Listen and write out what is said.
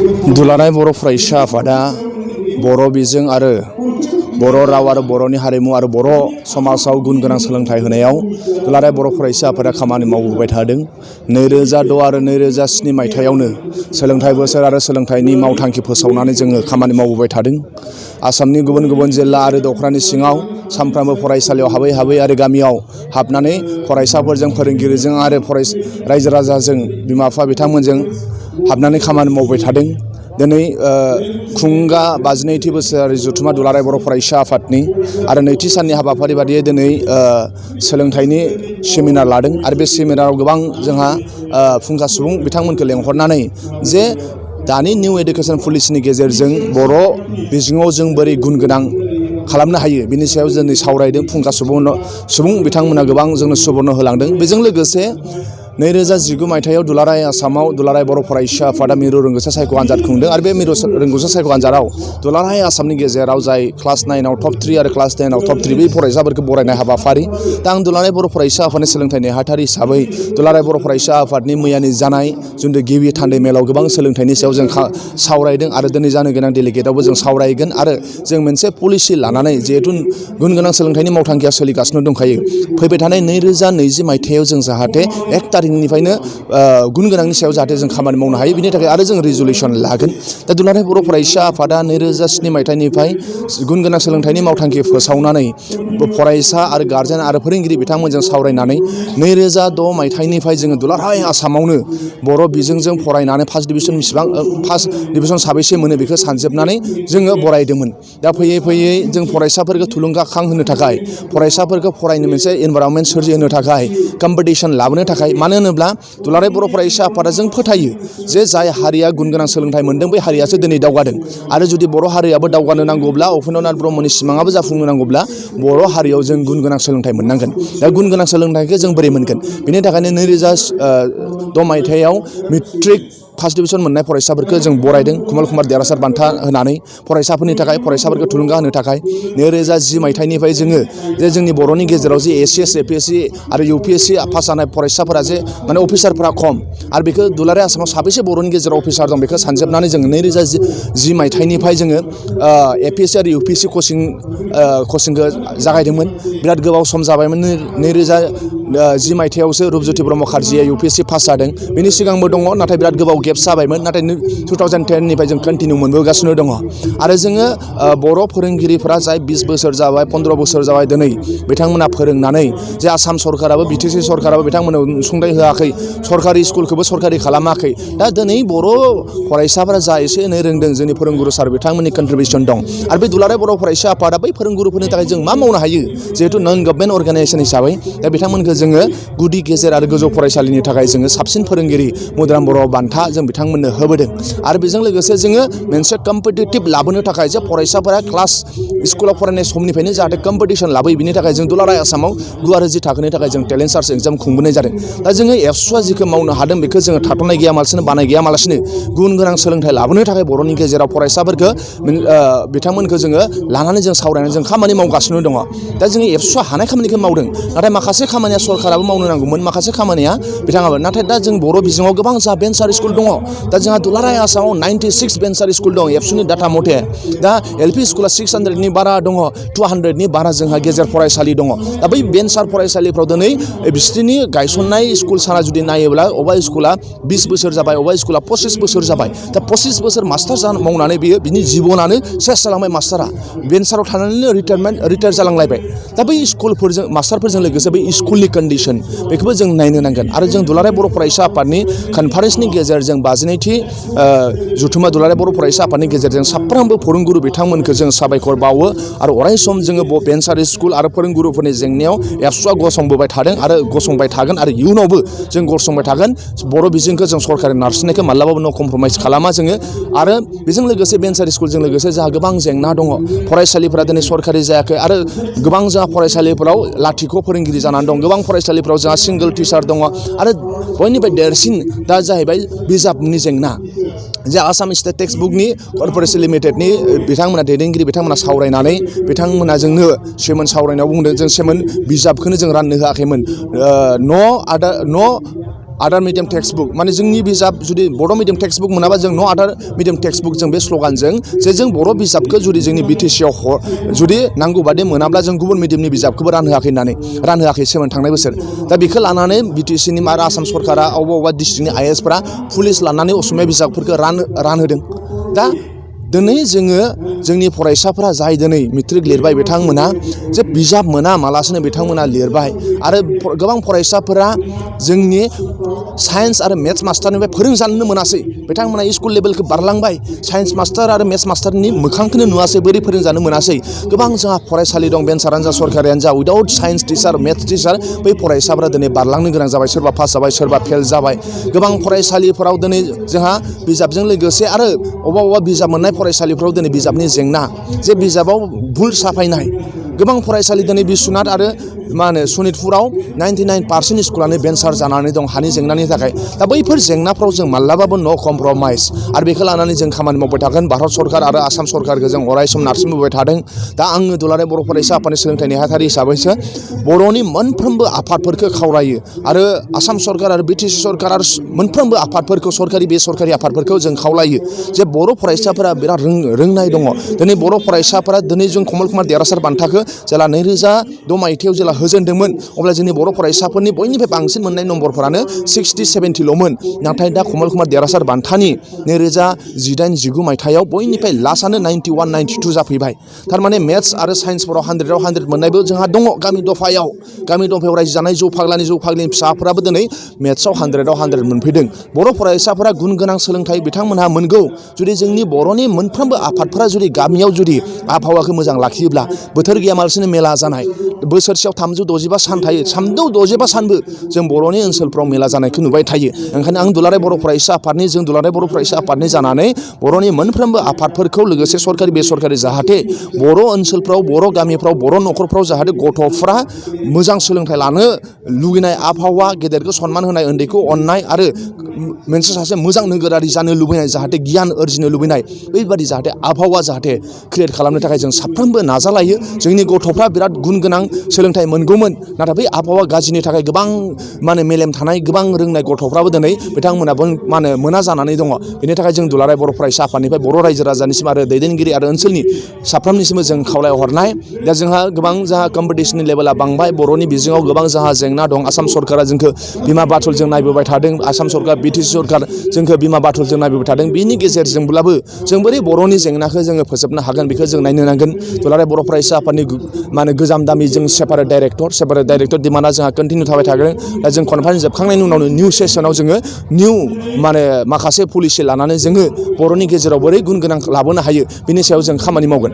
दुलाराय बर' फरायसा आफादा बर' बिजों आरो बर' राव आरो बर'नि हारिमु आरो बर' समाजाव गुन गोनां सोलोंथाइ होनायाव दुलाराय बर' फरायसा आफादा खामानि मावबोबाय थादों। 2006 आरो 2007 मायथाइयावनो सोलोंथाइ बोसोर आरो सोलोंथाइनि मावथांखि फोसावनानै जोङो खामानि मावबोबाय थादों। आसामनि गुबुन गुबुन जिल्ला आरो दखरानि सिङाव सानफ्रोमबो फरायसालियाव हाबै हाबै आरो गामियाव हाबनानै फरायसाफोरजों फोरोंगिरिजों आरो रायजो राजाजों बिमा बिफा बिथांमोनजों हाबनानै खामानि मावबाय थादों। दिनै खुंगा 52थि बोसोरारि जथुम्मा दुलाराय बर' फरायसा आफादनि आरो नैथि साननि हाबाफारि बादियै दिनै सोलोंथाइनि सेमिनार लादों आरो बे सेमिनाराव गोबां जोंहा फुंखा सुबुं बिथांमोनखौ लेंहरनानै जे दानि निउ एडुकेसन पलिसिनि गेजेरजों बर' बिजोङाव जों बोरै गुन गोनां खालामनो हायो बिनि सायाव जोंनि सावरायदों। फुंखा सुबुं बिथांमोना गोबां जोंनो सुबुरन होलांदों। बेजों लोगोसे 2019 मायथाइयाव दुलाराय आसामाव दुलाराय बर' फरायसा आफादा मिरु रोंगौसा सायख' आनजाद खुंदों आरो बे मिरु रोंगौसा सायख' आनजादाव दुलाराय आसामनि गेजेराव जाय क्लास 9आव टप 3 आरो क्लास 10आव टप 3 बे फरायसाफोरखौ बरायनाय हाबाफारि। दा आं दुलाराय बर' फरायसा आफादनि सोलोंथाइ नेहाथारि हिसाबै दुलाराय बर' फरायसा आफादनि मैयानि जानाय जिथु गिबि थान्दै मेलाव गोबां सोलोंथाइनि सायाव जों सावरायदों आरो दिनै जानो गोनां डेलिगेटआवबो जों सावरायगोन आरो जों मोनसे पलिसि लानानै जिहेथु गुन गोनां सोलोंथाइनि मावथांखिया सोलिगासिनो दंखायो। फैबाय थानाय 2020 मायथाइयाव जों जाहाथे 1 तारिखनिफ्रायनो गुन गोनांनि सायाव जाहाथे जों खामानि मावनो हायो बिनि थाखाय आरो जों रिजुलेसन लागोन। दा दुलाराय बर' फरायसा आफादा 2007 मायथाइनिफ्राय गुन गोनां सोलोंथाइनि मावथांखि फोसावनानै फरायसा आरो गार्जेन आरो फोरोंगिरि बिथांमोनजों सावरायनानै 2006 मायथाइनिफ्राय जोङो दुलाराय आसामावनो बर' बिजोंजों फरायनानै फार्स्ट डिभिजन साबैसे मोनो बेखौ सानजोबनानै जोङो बरायदोंमोन। दा फैयै फैयै जों फरायसाफोरखौ थुलुंगाखां होनो थाखाय फरायसाफोरखौ फरायनो मोनसे एनभाइरनमेन्ट सोरजिहोनो थाखाय कम्पिटिसन लाबोनो थाखाय मानो होनोब्ला दुलाराय बर' फरायसा आफादा जों फोथायो जे जाय हारिया गुन गोनां सोलोंथाइ मोनदों बै हारियासो दिनै दावगादों आरो जुदि बर' हारियाबो दावगानो नांगौब्ला उपेन्द्रनाथ ब्रह्मनि सिमाङाबो जाफुंनो नांगौब्ला बर' हारियाव जों गुन गोनां सोलोंथाइ मोननांगोन। दा गुन गोनां सोलोंथाइखौ जों बोरै मोनगोन बेनि थाखायनो 2006 मायथाइयाव मेट्रिक फार्स्ट डिभिजन मोननाय फरायसाफोरखौ जों बरायदों कमल कुमार देरहासार बान्था होनानै फरायसाफोरनि थाखाय फरायसाफोरखौ थुलुंगा होनो थाखाय। 2010 मायथाइनिफ्राय जोङो जे जोंनि बर'नि गेजेराव जे ACS APSC आरो UPSC पास जानाय फरायसाफोरा जे माने अफिसारफोरा खम आरो बेखौ दुलाराय आसामाव साबेसे बर'नि गेजेराव अफिसार दं बेखौ सानजोबनानै जोङो 2010 मायथाइनिफ्राय जोङो APSC आरो UPSC कचिंखौ जागायदोंमोन। बिराद गोबाव सम जाबायमोन। 2010 मायथाइयावसो रुपज्योति ब्रह्म कार्जिया UPSC पास जादों। बेनि सिगांबो दङ नाथाय बिराद गोबाव गेप्स जाबायमोन। नाथाय 2010निफ्राय जों कन्टिनिउ मोनबोगासिनो दङ आरो जोङो बर' फोरोंगिरिफोरा जाय 20 बोसोर जाबाय 15 बोसोर जाबाय दिनै बिथांमोना फोरोंनानै जे आसाम सरकाराबो BTC सरकाराबो बिथांमोननो अनसुंथाइ होआखै, सरकारि स्कुलखौबो सरकारि खालामाखै। दा दिनै बर' फरायसाफोरा जा एसे एनै रोंदों जोंनि फोरोंगुरु सार बिथांमोननि कन्ट्रिबिउसन दं आरो बे दुलाराय बर' फरायसा आफादा बै फोरोंगुरुफोरनि थाखाय जों मा मावनो हायो जिहेतु नन गभर्नमेन्ट अर्गानाइजेसन हिसाबै दा बिथांमोनखौ जोङो गुदि गेजेर आरो गोजौ फरायसालिनि थाखाय जोङो साबसिन फोरोंगिरि मदाराम बर' बान्था जों बिथांमोननो होबोदों आरो बेजों लोगोसे जोङो मोनसे कम्पिटिटिभ लाबोनो थाखाय जे फरायसाफोरा क्लास स्कुलाव फरायनाय समनिफ्रायनो जाहाथे कम्पिटिसन लाबोयो बिनि थाखाय जों दुलाराय आसामाव गुवार जि थाखोनि थाखाय जों टेलेन्ट सार्च एग्जाम खुंबोनाय जादों। दा जोङो एबसुआ जिखौ मावनो हादों बेखौ जोङो थाथ'नाय गैयामालासिनो बानाय गैयामालासिनो गुन गोनां सोलोंथाइ लाबोनो थाखाय बर'नि गेजेराव फरायसाफोरखौ बिथांमोनखौ जोङो लानानै जों सावरायनानै जों खामानि मावगासिनो दङ। दा जोङो एबसुआ हानाय खामानिखौ मावदों नाथाय माखासे खामानिया सरकाराबो मावनो नांगौमोन, माखासे खामानिया बिथाङाबो। नाथाय दा जों बर' बिजोङाव गोबां जा भेन्सार स्कुल दङ। दा जोंहा दुलाराय आसामाव 96 भेन्सार स्कुल दं एबसुनि डाटा मथे। दा LP स्कुला 600नि बारा दङ, 200नि बारा जोंहा गेजेर फरायसालि दङ। दा बै भेन्सार फरायसालिफ्राव दिनै बिसोरनि गायसननाय स्कुल साना जुदि नायोब्ला अबेबा स्कुला 20 बोसोर जाबाय, अबेबा स्कुला 25 बोसोर जाबाय। दा 25 बोसोर मास्टार मावनानै बिनि जिबनानो सेस जालांबाय मास्टारा। भेन्साराव थानानैनो रिटायार जालांलायबाय। दा बै स्कुलफोरजों मास्टारफोरजों लोगोसे बै स्कुलनि कन्डिसन बेखौबो जों नायनो नांगोन आरो जों दुलाराय बर' फरायसा आफादनि कनफारेन्सनि गेजेरजों 52थि जथुम्मा दुलाराय बर' फरायसा आफादनि गेजेरजों साफ्रोमबो फोरोंगुरु बिथांमोनखौ जों साबायखर बावो आरो अराय सम जोङो भेन्सार स्कुल आरो फोरोंगुरुफोरनि जेंनायाव एबसुआ गसंबोबाय थादों आरो गसंबाय थागोन आरो इयुनावबो जों गसंबाय थागोन। बर' बिजोंखौ जों सरकारि नारसिननायखौ माब्लाबाबो न' कमप्रमाइस खालामा जोङो आरो बेजों लोगोसे भेन्सार स्कुलजों लोगोसे जोंहा गोबां जेंना दङ। फरायसालिफोरा दिनै सरकारि जायाखै आरो गोबां जोंहा फरायसालिफोराव लाथिख' फोरोंगिरि जानानै दं। गोबां फरायसालिफोराव जोंहा सिंगोल टिचार दङ आरो बयनिफ्राय देरसिन दा जाहैबाय बिजाबनि जेंना। जे आसाम स्टेट टेक्सट बुकनि कर्प'रेसन लिमिटेडनि बिथांमोना दैदेनगिरि बिथांमोना सावरायनानै बिथांमोना जोंनो सेमोन सावरायनायाव बुंदों जों सेमोन बिजाबखौनो जों राननो होआखैमोन। आदार मिडियाम टेक्सट बुक माने जोंनि बिजाब जुदि बर' मिडियाम टेक्सट बुक मोनाबा जों नो आदार मिडियाम टेक्सट बुक जों बे स्ल'गानजों जे जों बर' बिजाबखौ जुदि जोंनि बिटिसिआव जुदि नांगौ बादि मोनाब्ला जों गुबुन मिडियामनि बिजाबखौबो रानहोआखै होननानै रानहोआखै थांनाय बोसोर दा बेखौ लानानै बिटिसिनि आरो आसाम सरकारा अबेबा डिस्ट्रिक्टनि आइएसफोरा पुलिस लानानै असमिया बिजाबफोरखौ रानहोदों दा दिनै जोङो जोंनि फरायसाफोरा जाय दिनै मेट्रिक लिरबाय बिथांमोना जे बिजाब मोना मालासिनो बिथांमोना लिरबाय आरो गोबां फरायसाफोरा जोंनि साइन्स आरो मेथ्स मास्टारनिफ्राय फोरोंजानो मोनासै बिथांमोना स्कुल लेभेलखौ बारलांबाय साइन्स मास्टार आरो मेथ्स मास्टारनि मोखांखौनो नुवासै बोरै फोरोंजानो मोनासै गोबां जोंहा फरायसालि दं भेन्सारानो जा सरकारियानो जा without science teacher maths teacher बै फरायसाफोरा दिनै बारलांनो गोनां जाबाय सोरबा पास जाबाय सोरबा फेल जाबाय गोबां फरायसालिफोराव दिनै जोंहा बिजाबजों लोगोसे आरो अबेबा बिजाब मोननाय फरायसालिफ्राव दिनै बिजाबनि जेंना जे बिजाबाव भुल साफायनाय गोबां फरायसालि दिनै बिश्वनाथ आरो मा होनो सनितपुराव 99% स्कुलानो भेन्सार जानानै दं हानि जेंनानि थाखाय दा बैफोर जेंनाफ्राव जों माब्लाबाबो नो कमप्रमाइज आरो बेखौ लानानै जों खामानि मावबाय थागोन भारत सरकार आरो आसाम सरकारखौ जों अरायसम नारसिनबोबाय थादों दा आङो दुलाराय बर' फरायसा आफादनि सोलोंथाइ नेहाथारि हिसाबैसो बर'नि मोनफ्रोमबो आफादफोरखौ खावलायो आरो आसाम सरकार आरो बिटिसि सरकार आरो मोनफ्रोमबो आफादफोरखौ सरकारि बेसरकारि आफादफोरखौ जों खावलायो जे बर' फरायसाफोरा बिराद रोंनाय दङ दिनै बर' फरायसाफोरा दिनै जों कमल कुमार देरहासार बान्थाखौ जेला 2006 मायथाइयाव जेला होजेनदोंमोन अब्ला जोंनि बर' फरायसाफोरनि बयनिफ्राय बांसिन मोननाय नम्बरफोरानो 60-70ल'मोन नाथाय दा कमल कुमार देरहासार बान्थानि 2018-19 मायथाइयाव बयनिफ्राय लास्टआनो 91-92 जाफैबाय थारमाने मेथ्स आरो साइन्सफोराव 100आव 100 मोननायबो जोंहा दङ गामि दफायाव रायजो जानाय जौ फाग्लिनि फिसाफोराबो दिनै मेथ्सआव 100आव 100 मोनफैदों बर' फरायसाफोरा गुन गोनां सोलोंथाइ बिथांमोनहा मोनगौ जुदि जोंनि बर'नि मोनफ्रोमबो आफादफोरा जुदि गामियाव जुदि आबहावाखौ मोजां लाखियोब्ला बोथोर गैयामालासिनो मेला जानाय बोसोरसेयाव 365 सान थायो 365 सानबो जों बर'नि ओनसोलफ्राव मेला जानायखौ नुबाय थायो ओंखायनो आं दुलाराय बर' फरायसा आफादनि जों दुलाराय बर' फरायसा आफादनि जानानै बर'नि मोनफ्रोमबो आफादफोरखौ लोगोसे सरकारि बेसरकारि जाहाथे बर' ओनसोलफ्राव बर' गामिफ्राव बर' न'खरफ्राव जाहाथे गथ'फ्रा मोजां सोलोंथाइ लानो लुगैनाय आबहावा गेदेरखौ सनमान होनाय उन्दैखौ अननाय आरो मोनसे सासे मोजां नोगोरारि जानो लुबैनाय जाहाथे गियान आरजिनो लुबैनाय बेबायदि जाहाथे आबहावा जाहाथे क्रियेट खालामनो थाखाय जों साफ्रोमबो नाजालायो जोंनि गथ'फ्रा बिराद गुन गोनां सोलोंथाइ मोनगौमोन नाथाय बै आबहावा गाज्रिनि थाखाय गोबां मेलेम थानाय गोबां रोंनाय गथ'फ्राबो दिनै बिथांमोनाबो मोना जानानै दङ बेनि थाखाय जों दुलाराय बर' फरायसा आफादनिफ्राय बर' रायजो राजानिसिम आरो दैदेनगिरि आरो ओनसोलनि साफ्रोमनिसिमबो जों खावलायहरनाय दा जोंहा गोबां कम्पिटिशननि लेभेला बांबाय बर'नि बिजोङाव गोबां जोंहा जेंना दं आसाम सरकारा जोंखौ बिमा बाथुलजों नायबोबाय थादों आसाम सरकार बिटिसि सरकार जोंखौ बिमा बाथुलजों नायबोबाय थादों बिनि गेजेरजोंब्लाबो जों बोरै बर'नि जेंनाखौ जोङो फोजोबनो हागोन बेखौ जों नायनो नांगोन दुलाराय बर' फरायसा आफादनि गोजाम दामि जों सेपारेट डाइरेक्टर डिमान्डआ जोंहा कन्टिनिउ थाबाय थागोन दा जों कनफारेन्स जोबखांनायनि उनावनो निउ सेसनाव जोङो निउ माखासे पलिसि लानानै जोङो बर'नि गेजेराव बोरै गुन गोनां लाबोनो हायो बिनि सायाव जों खामानि मावगोन